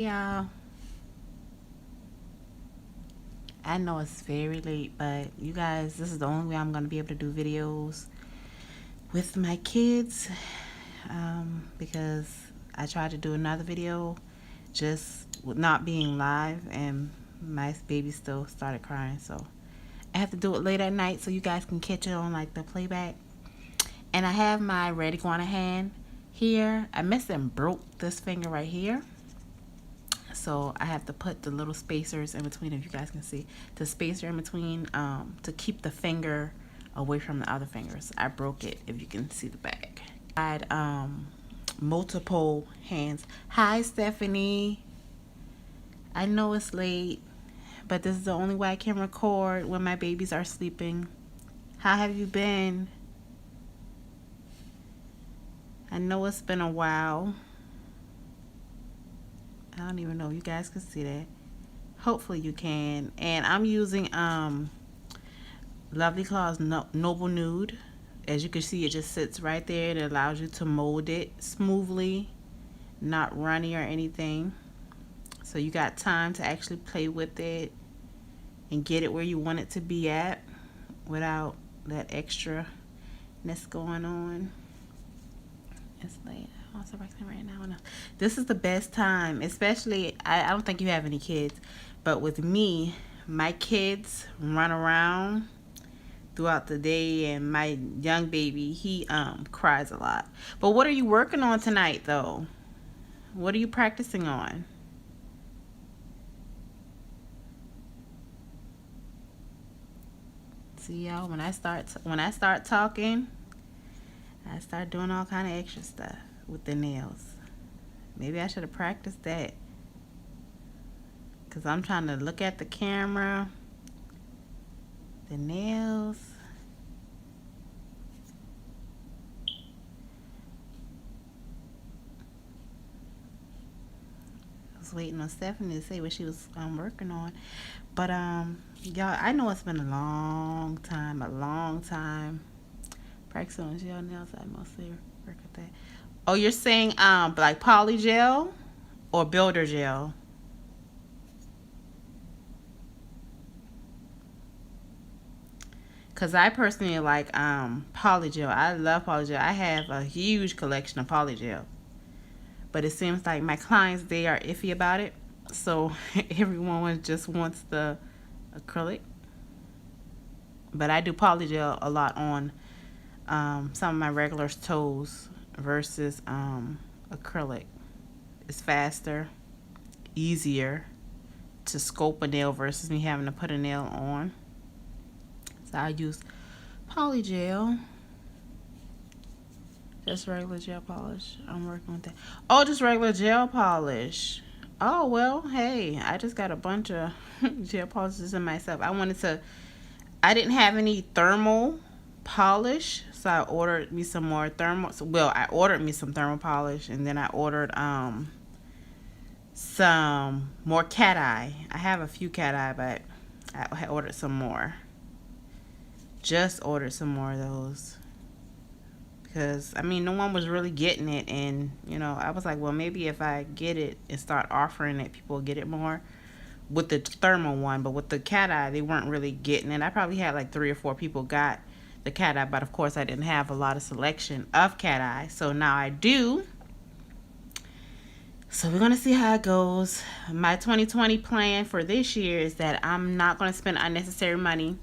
Yeah, I know it's very late, but you guys, this is the only way I'm going to be able to do videos with my kids because I tried to do another video just with not being live and my baby still started crying. So I have to do it late at night so you guys can catch it on like the playback. And I have my red iguana hand here. I messed and broke this finger right here. So I have to put the little spacers in between, if you guys can see the spacer in between, to keep the finger away from the other fingers. I broke it, if you can see the back. I had multiple hands. Hi Stephanie, I know it's late, but this is the only way I can record when my babies are sleeping. How have you been? I know it's been a while. I don't even know if you guys can see that. Hopefully you can. And I'm using Lovely Claw's Noble Nude. As you can see, it just sits right there. It allows you to mold it smoothly, not runny or anything. So you got time to actually play with it and get it where you want it to be at without that extraness going on. It's late. I'm also working right now. This is the best time, especially, I don't think you have any kids, but with me, my kids run around throughout the day, and my young baby, he cries a lot. But what are you working on tonight though? What are you practicing on? See y'all, when I start talking, I start doing all kind of extra stuff with the nails. Maybe I should have practiced that, because I'm trying to look at the camera, the nails. I was waiting on Stephanie to say what she was working on. But y'all, I know it's been a long time. Practicing on gel nails, I mostly work with that. Oh, you're saying like poly gel or builder gel? Cause I personally like polygel. I love polygel. I have a huge collection of polygel, but it seems like my clients, they are iffy about it. So everyone just wants the acrylic. But I do polygel a lot on some of my regular toes versus acrylic. It's faster, easier to scope a nail versus me having to put a nail on. So I use polygel. Just regular gel polish. I'm working with that. Oh, just regular gel polish. Oh, well, hey, I just got a bunch of gel polishes in myself. I didn't have any thermal polish, so I ordered me some more thermal. Well, I ordered me some thermal polish, and then I ordered some more cat eye. I have a few cat eye, but I ordered some more. Just ordered some more of those. Because, I mean, no one was really getting it. And, I was like, well, maybe if I get it and start offering it, people will get it more with the thermal one. But with the cat eye, they weren't really getting it. I probably had like 3 or 4 people got the cat eye. But, of course, I didn't have a lot of selection of cat eye. So now I do. So we're going to see how it goes. My 2020 plan for this year is that I'm not going to spend unnecessary money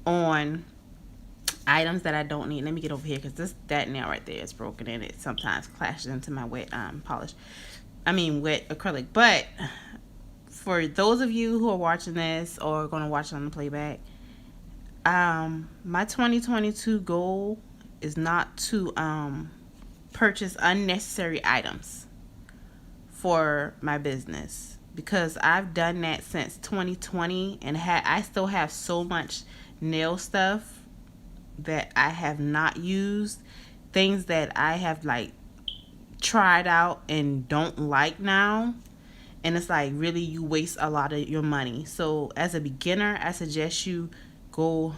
on items that I don't need. Let me get over here, because that nail right there is broken, and it sometimes clashes into my wet polish. I mean wet acrylic. But for those of you who are watching this or going to watch it on the playback, my 2022 goal is not to purchase unnecessary items for my business, because I've done that since 2020, and I still have so much nail stuff that I have not used, things that I have like tried out and don't like now, and it's like, really, you waste a lot of your money. So as a beginner, I suggest you go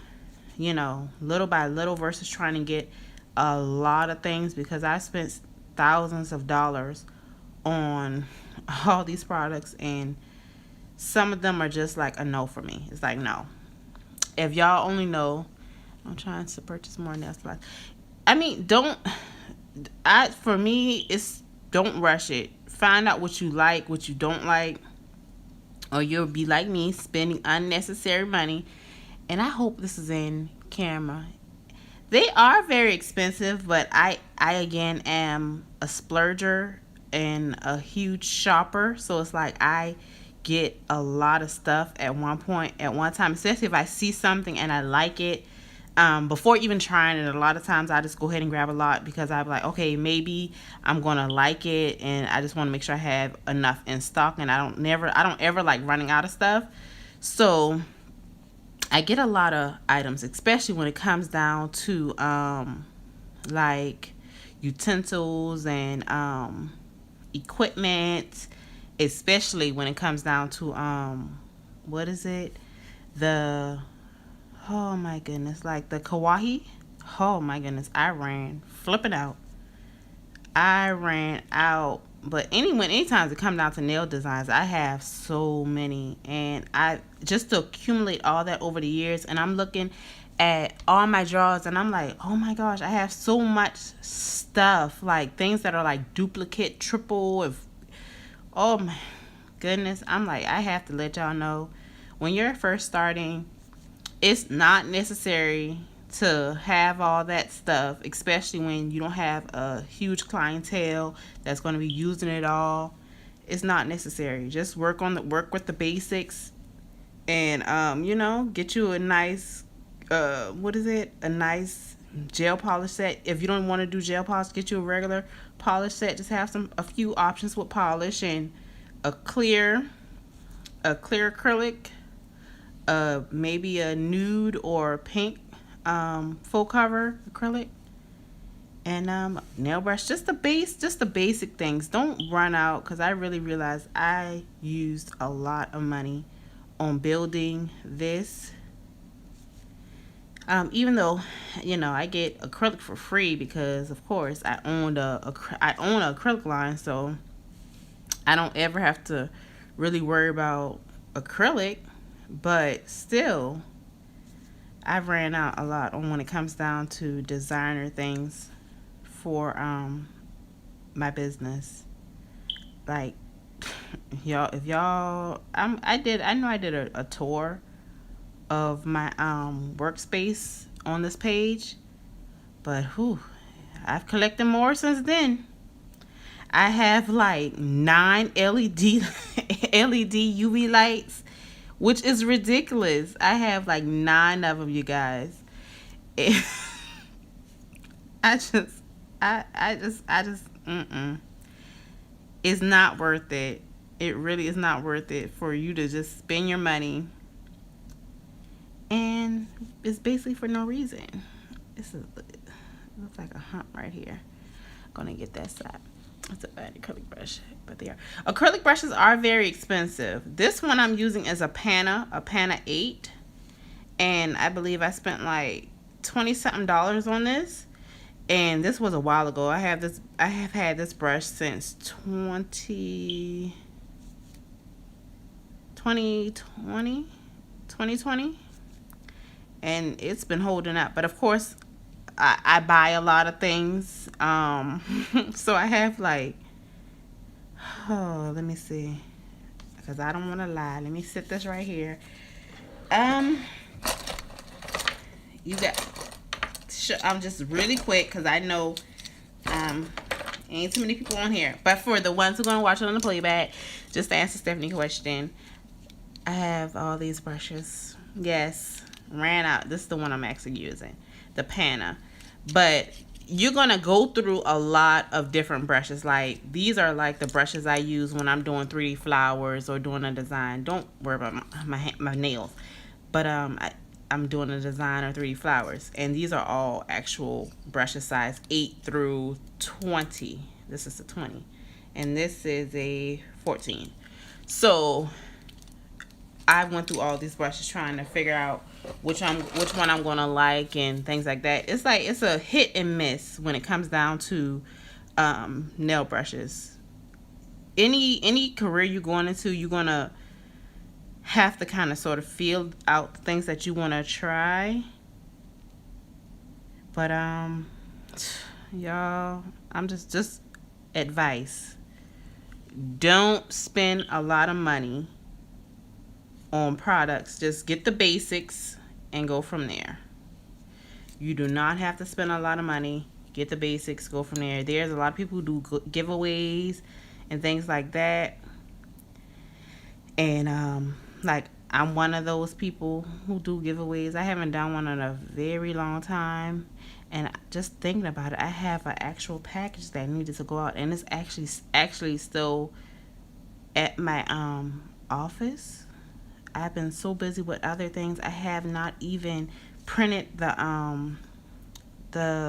little by little versus trying to get a lot of things, because I spent thousands of dollars on all these products, and some of them are just like a no for me. It's like, no. If y'all only know, I'm trying to purchase more nail supplies. I mean, for me, it's don't rush it. Find out what you like, what you don't like, or you'll be like me, spending unnecessary money. And I hope this is in camera. They are very expensive, but I again am a splurger and a huge shopper. So it's like I get a lot of stuff at one time, especially if I see something and I like it. Before even trying it, a lot of times I just go ahead and grab a lot because I'm like, okay, maybe I'm gonna like it, and I just want to make sure I have enough in stock, and I don't ever like running out of stuff. So I get a lot of items, especially when it comes down to like utensils and equipment, especially when it comes down to what is it, the oh my goodness, like the kawaii. Oh my goodness, I ran flipping out. I ran out. But anytime it comes down to nail designs, I have so many, and I just to accumulate all that over the years, and I'm looking at all my drawers, and I'm like, oh my gosh, I have so much stuff, like things that are like duplicate, triple. If oh my goodness, I'm like, I have to let y'all know, when you're first starting, it's not necessary to have all that stuff, especially when you don't have a huge clientele that's going to be using it all. It's not necessary. Just work with the basics, and get you a nice a nice gel polish set. If you don't want to do gel polish, get you a regular polish set. Just have a few options with polish, and a clear acrylic, maybe a nude or pink full cover acrylic, and nail brush. Just the basic things. Don't run out, because I really realized I used a lot of money on building this. Even though I get acrylic for free, because of course I own an acrylic line, so I don't ever have to really worry about acrylic. But still, I've ran out a lot on when it comes down to designer things for my business. Like I know I did a tour of my workspace on this page, but I've collected more since then. I have like 9 LED UV lights, which is ridiculous. I have like 9 of them, you guys. I just, it's not worth it. It really is not worth it for you to just spend your money, and it's basically for no reason. It looks like a hump right here. I'm gonna get that side. It's a bad acrylic brush, but they are. Acrylic brushes are very expensive. This one I'm using is a Pana 8, and I believe I spent like $20-something on this. And this was a while ago. I have had this brush since 2020, and it's been holding up. But of course, I buy a lot of things. So I have like, let me see, because I don't want to lie. Let me sit this right here. You got. I'm just really quick, because I know ain't too many people on here. But for the ones who are going to watch it on the playback, just to answer Stephanie's question, I have all these brushes. Yes, ran out. This is the one I'm actually using, the Pana. But you're going to go through a lot of different brushes. Like, these are like the brushes I use when I'm doing 3D flowers or doing a design. Don't worry about my nails. But I'm doing a design or 3D flowers, and these are all actual brushes, size 8 through 20. This is a 20, and this is a 14. So I went through all these brushes trying to figure out which one I'm gonna like and things like that. It's like it's a hit and miss when it comes down to nail brushes. any career you're going into, you're gonna have to kind of sort of feel out things that you want to try. But y'all, I'm just advice. Don't spend a lot of money on products. Just get the basics and go from there. You do not have to spend a lot of money. Get the basics, go from there. There's a lot of people who do giveaways and things like that. And like I'm one of those people who do giveaways. I haven't done one in a very long time. And just thinking about it, I have an actual package that needed to go out, and it's actually still at my office. I've been so busy with other things, I have not even printed the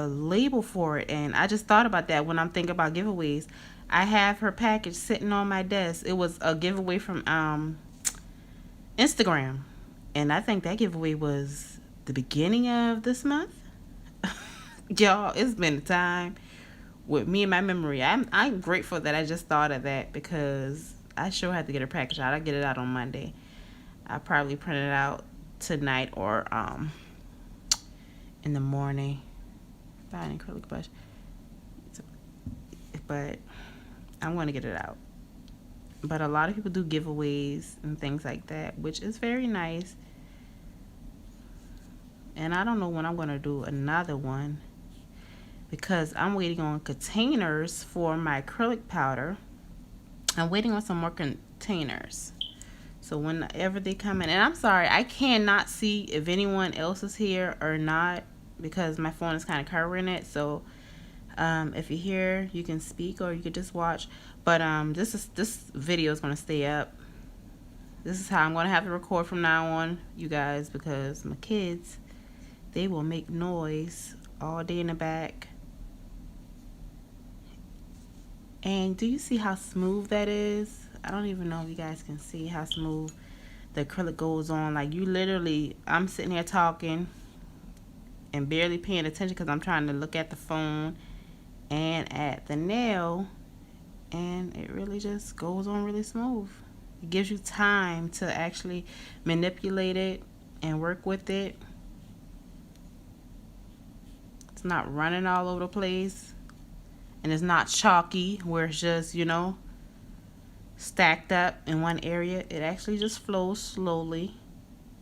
label for it. And I just thought about that when I'm thinking about giveaways. I have her package sitting on my desk. It was a giveaway from Instagram, and I think that giveaway was the beginning of this month. Y'all, it's been a time with me and my memory. I'm grateful that I just thought of that, because I sure had to get her package out. I get it out on Monday. I probably print it out tonight or in the morning. Buy an acrylic brush, but I'm going to get it out. But a lot of people do giveaways and things like that, which is very nice. And I don't know when I'm going to do another one, because I'm waiting on containers for my acrylic powder. I'm waiting on some more containers. So whenever they come in, and I'm sorry, I cannot see if anyone else is here or not, because my phone is kind of covering it. So if you're here, you can speak or you could just watch. But this video is going to stay up. This is how I'm going to have to record from now on, you guys, because my kids, they will make noise all day in the back. And do you see how smooth that is? I don't even know if you guys can see how smooth the acrylic goes on. Like, you literally, I'm sitting here talking and barely paying attention because I'm trying to look at the phone and at the nail, and it really just goes on really smooth. It gives you time to actually manipulate it and work with it. It's not running all over the place, and it's not chalky where it's just, stacked up in one area. It actually just flows slowly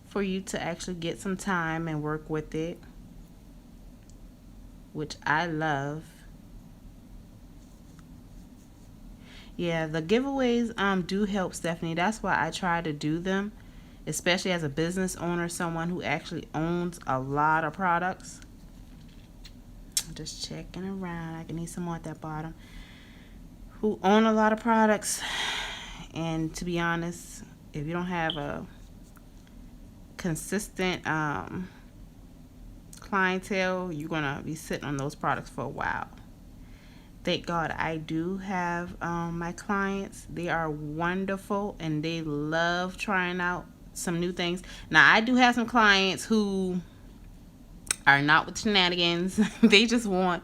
for you to actually get some time and work with it, which I love. Yeah, the giveaways do help, Stephanie. That's why I try to do them, especially as a business owner, someone who actually owns a lot of products. I'm just checking around. I can need some more at that bottom. Who own a lot of products. And to be honest, if you don't have a consistent clientele, you're going to be sitting on those products for a while. Thank God I do have my clients. They are wonderful, and they love trying out some new things. Now, I do have some clients who are not with shenanigans. They just want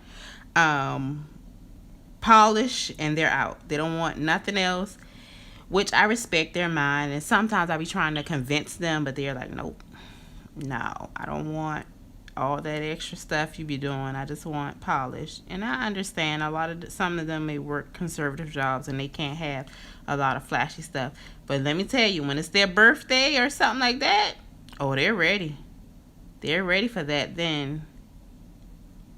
polish and they're out. They don't want nothing else, which I respect their mind. And sometimes I be trying to convince them, but they're like, nope, no, I don't want all that extra stuff you be doing. I just want polish. And I understand some of them may work conservative jobs and they can't have a lot of flashy stuff. But let me tell you, when it's their birthday or something like that, oh, they're ready. They're ready for that then.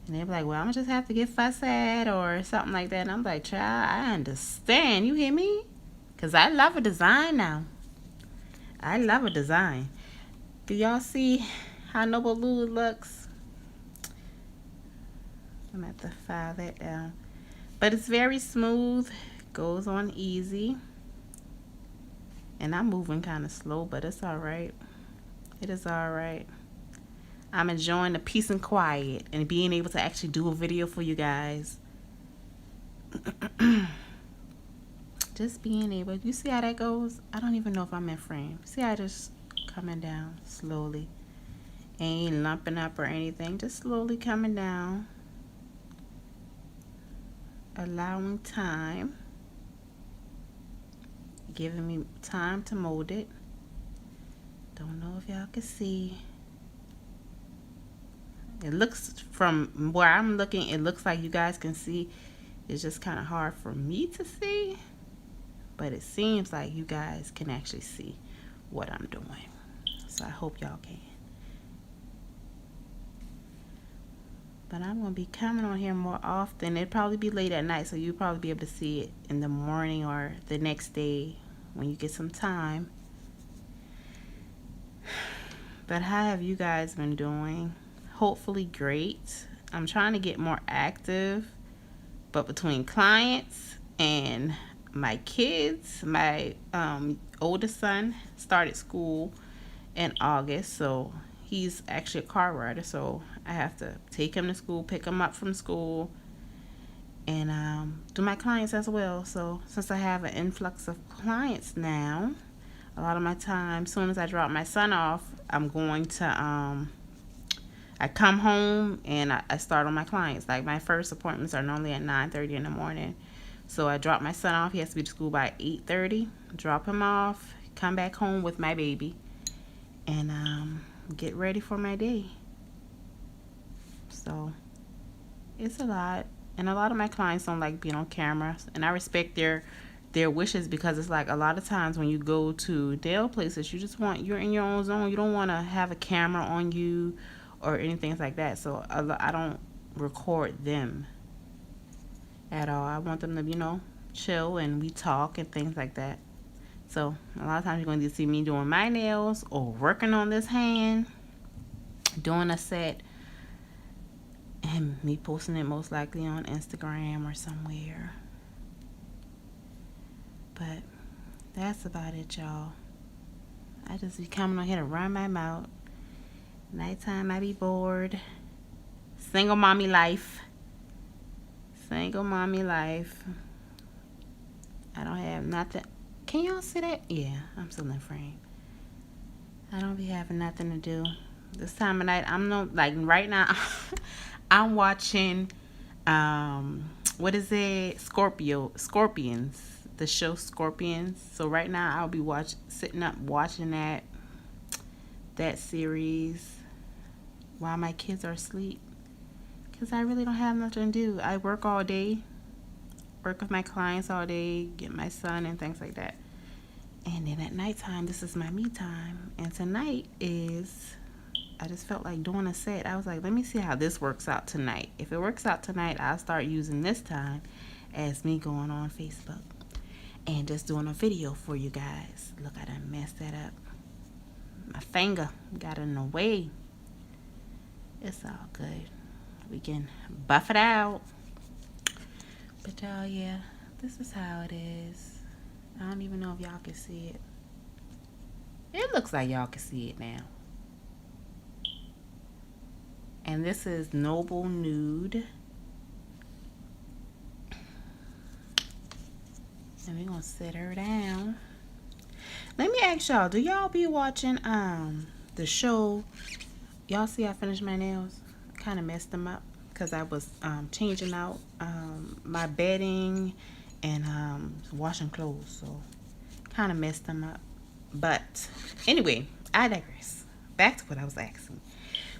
And they're like, well, I'm going to just have to get fuss at or something like that. And I'm like, child, I understand. You hear me? Because I love a design now. I love a design. Do y'all see how Noble Lou looks? I'm going to have to file that down. But it's very smooth. Goes on easy. And I'm moving kind of slow, but it's all right. It is all right. I'm enjoying the peace and quiet and being able to actually do a video for you guys. Just being able, you see how that goes? I don't even know if I'm in frame. See how I just coming down slowly. Ain't lumping up or anything, just slowly coming down. Allowing time. giving me time to mold it. Don't know if y'all can see. It looks, from where I'm looking, it looks like you guys can see. It's just kind of hard for me to see, but it seems like you guys can actually see what I'm doing. So I hope y'all can. But I'm going to be coming on here more often. It'll probably be late at night, so you'll probably be able to see it in the morning or the next day when you get some time. But how have you guys been doing? Hopefully great. I'm trying to get more active, but between clients and my kids, my oldest son started school in August, so he's actually a car rider, so I have to take him to school, pick him up from school, and do my clients as well. So since I have an influx of clients now, a lot of my time, as soon as I drop my son off, I'm going to I come home and I start on my clients. Like, my first appointments are normally at 9:30 in the morning. So I drop my son off. He has to be to school by 8:30. Drop him off, come back home with my baby, and get ready for my day. So it's a lot. And a lot of my clients don't like being on camera. And I respect their wishes, because it's like, a lot of times when you go to nail places, you're in your own zone. You don't want to have a camera on you or anything like that. So I don't record them at all. I want them to, chill and we talk and things like that. So a lot of times you're going to see me doing my nails or working on this hand, doing a set, and me posting it most likely on Instagram or somewhere. But that's about it, y'all. I just be coming on here to run my mouth. Nighttime I be bored. Single mommy life. Single mommy life. I don't have nothing. Can y'all see that? Yeah, I'm still in frame. I don't be having nothing to do. This time of night, right now, I'm watching, what is it? Scorpions. The show Scorpions. So right now, I'll be sitting up watching that series while my kids are asleep, because I really don't have nothing to do. I work all day, work with my clients all day, get my son and things like that. And then at nighttime, this is my me time. And tonight I just felt like doing a set. I was like, let me see how this works out tonight. If it works out tonight, I'll start using this time as me going on Facebook and just doing a video for you guys. Look, I done messed that up. My finger got in the way. It's all good. We can buff it out. But y'all, yeah, this is how it is. I don't even know if y'all can see it. It looks like y'all can see it now. And this is Noble Nude. And we're gonna sit her down. Let me ask y'all, do y'all be watching the show? Y'all see I finished my nails? Kind of messed them up because I was changing out my bedding and washing clothes, so kind of messed them up. But anyway, I digress. Back to what I was asking.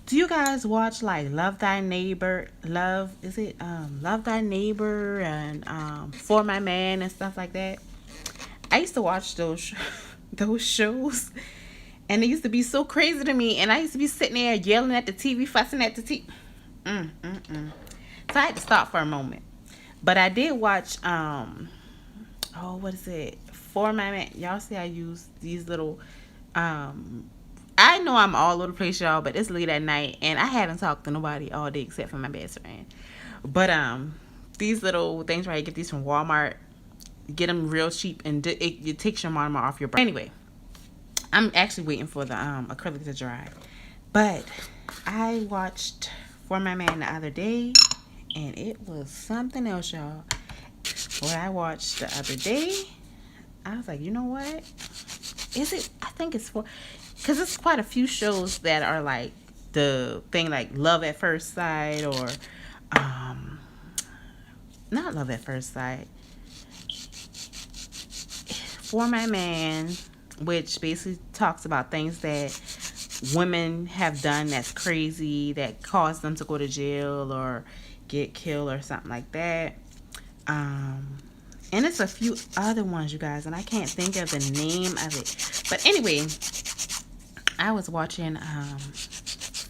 Do you guys watch like Love Thy Neighbor? Love Thy Neighbor and For My Man and stuff like that? I used to watch those shows, and it used to be so crazy to me. And I used to be sitting there yelling at the TV, fussing at the TV. So I had to stop for a moment. But I did watch, what is it? For My Man. Y'all see I use these little, I know I'm all over the place, y'all, but it's late at night, and I haven't talked to nobody all day except for my best friend. But these little things, right? You get these from Walmart. Get them real cheap, and it takes your mama off your brain. Anyway, I'm actually waiting for the acrylic to dry. But I watched For My Man the other day, and it was something else, y'all. What I watched the other day, I was like, you know what? I think it's because it's quite a few shows that are like the thing, like Love at First Sight, or not Love at First Sight. For My Man, which basically talks about things that women have done that's crazy, that caused them to go to jail or get killed or something like that. And it's a few other ones, you guys, and I can't think of the name of it. But anyway, I was watching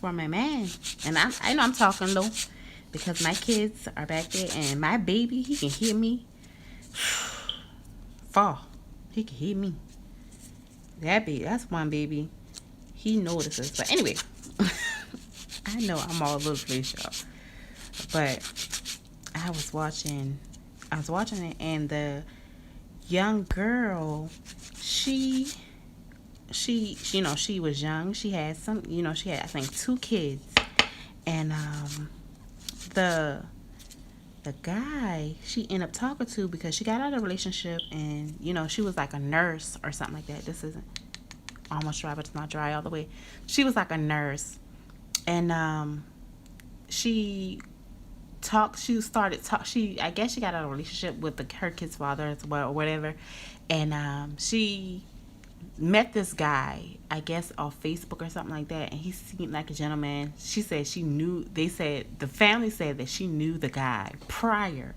For My Man, and I know I'm talking low because my kids are back there, and my baby, he can hear me fall. He can hear me. That baby, that's one baby. He notices. But anyway, I know I'm all over the place, y'all. But I was watching it, and the young girl, she she was young. She had she had, I think, 2 kids, and the guy she ended up talking to, because she got out of a relationship, and she was like a nurse or something like that. This isn't almost dry, but it's not dry all the way. She was like a nurse, and she I guess she got out of a relationship with her kid's father as well, or whatever, and she met this guy, I guess off Facebook or something like that, and he seemed like a gentleman. She said the family said that she knew the guy prior,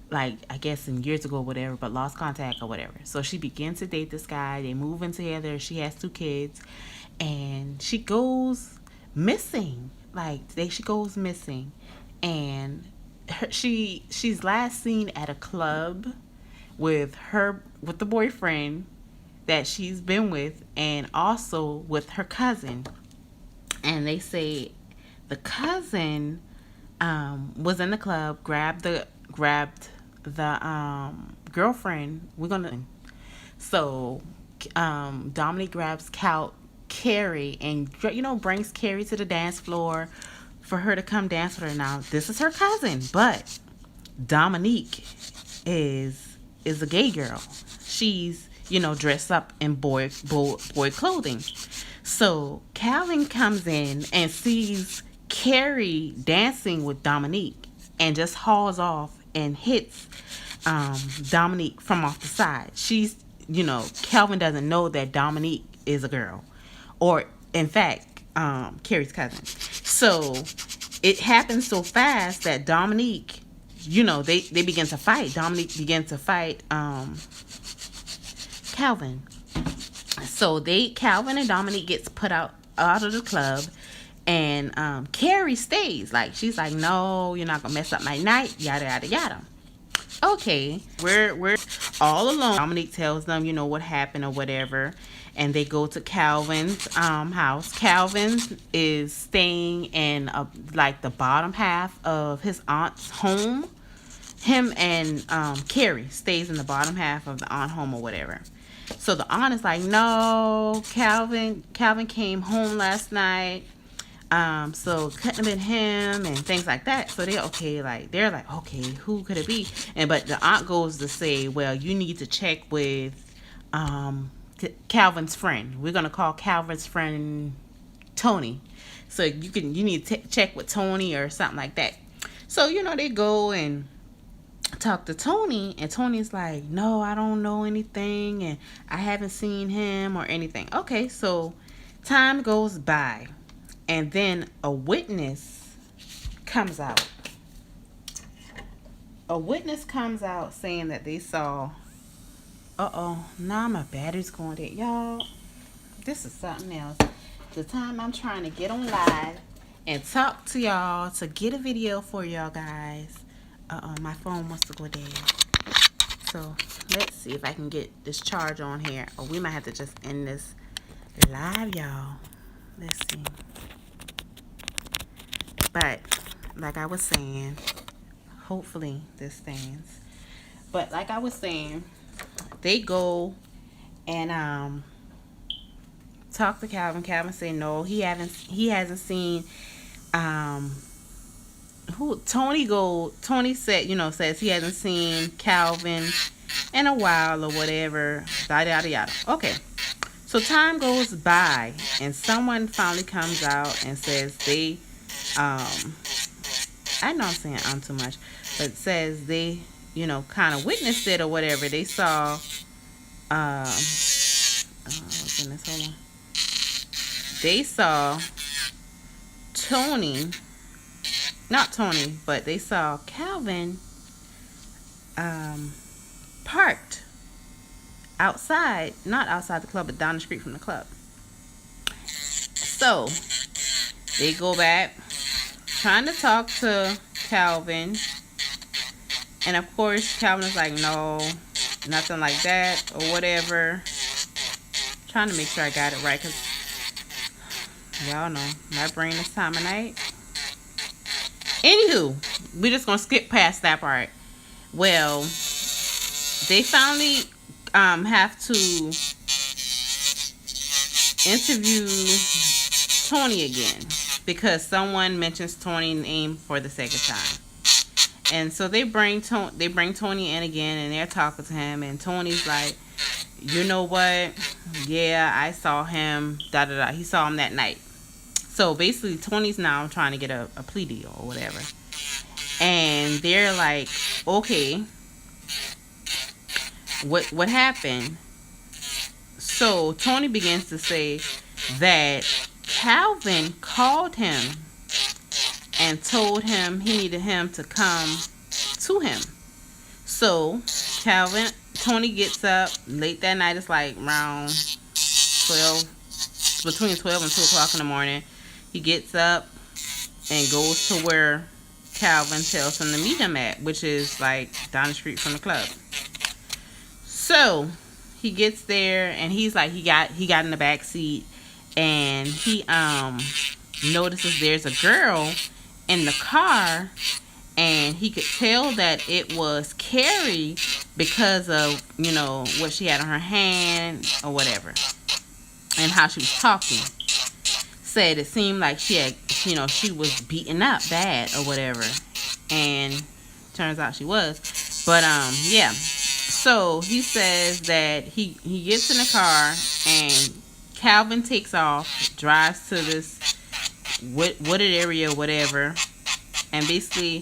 like I guess in years ago or whatever, but lost contact or whatever. So she began to date this guy. They move in together. She has 2 kids, and she goes missing. She goes missing, and she's last seen at a club with the boyfriend that she's been with, and also with her cousin. And they say the cousin was in the club, grabbed the girlfriend. So Dominique grabs Carrie and brings Carrie to the dance floor for her to come dance with her. Now this is her cousin, but Dominique is a gay girl. She's dressed up in boy clothing. So Calvin comes in and sees Carrie dancing with Dominique, and just hauls off and hits Dominique from off the side. Calvin doesn't know that Dominique is a girl, or in fact Carrie's cousin. So it happens so fast that Dominique, they begin to fight. Dominique begins to fight Calvin. So Calvin and Dominique gets put out of the club, and Carrie stays. She's like, no, you're not gonna mess up my night, yada yada yada. Okay, we're all alone. Dominique tells them what happened or whatever, and they go to Calvin's house. Calvin is staying in the bottom half of his aunt's home. Him and Carrie stays in the bottom half of the aunt home or whatever. So the aunt is like, no, Calvin came home last night. So couldn't have been him, and things like that. So they're like, okay, who could it be? But the aunt goes to say, well, you need to check with Calvin's friend. We're gonna call Calvin's friend Tony. So you need to check with Tony or something like that. So they go and talk to Tony, and Tony's like, no, I don't know anything, and I haven't seen him or anything. Okay, so time goes by, and then a witness comes out. Saying that they saw, now my battery's going dead. Y'all, this is something else. The time I'm trying to get on live and talk to y'all to get a video for y'all guys, my phone wants to go dead. So let's see if I can get this charge on here, or we might have to just end this live, y'all. Let's see. But like I was saying, hopefully this stands. But like I was saying, they go and talk to Calvin. Calvin said no, he hasn't seen Tony says he hasn't seen Calvin in a while or whatever, yada yada yada. Okay, so time goes by, and someone finally comes out and says they I know I'm saying too much, but says they kind of witnessed it or whatever. They saw oh goodness, hold on. They saw Tony, not Tony, but they saw Calvin parked outside, not outside the club, but down the street from the club. So they go back trying to talk to Calvin, and of course Calvin is like, no, nothing like that or whatever. Trying to make sure I got it right, because y'all know my brain this time of night. Anywho, we're just gonna skip past that part. Well, they finally have to interview Tony again, because someone mentions Tony's name for the second time. And so they bring Tony in again, and they're talking to him, and Tony's like, you know what? Yeah, I saw him. Da da da. He saw him that night. So basically, Tony's now trying to get a plea deal or whatever. And they're like, okay, what happened? So Tony begins to say that Calvin called him and told him he needed him to come to him. So Tony gets up late that night. It's like around 12, between 12 and 2 o'clock in the morning. He gets up and goes to where Calvin tells him to meet him at, which is like down the street from the club. So he gets there, and he's like, he got in the back seat, and he notices there's a girl in the car, and he could tell that it was Carrie because of, you know, what she had on her hand or whatever, and how she was talking. Said it seemed like she had, you know, she was beaten up bad or whatever, and turns out she was. But yeah. So he says that he gets in the car, and Calvin takes off, drives to this wooded area or whatever, and basically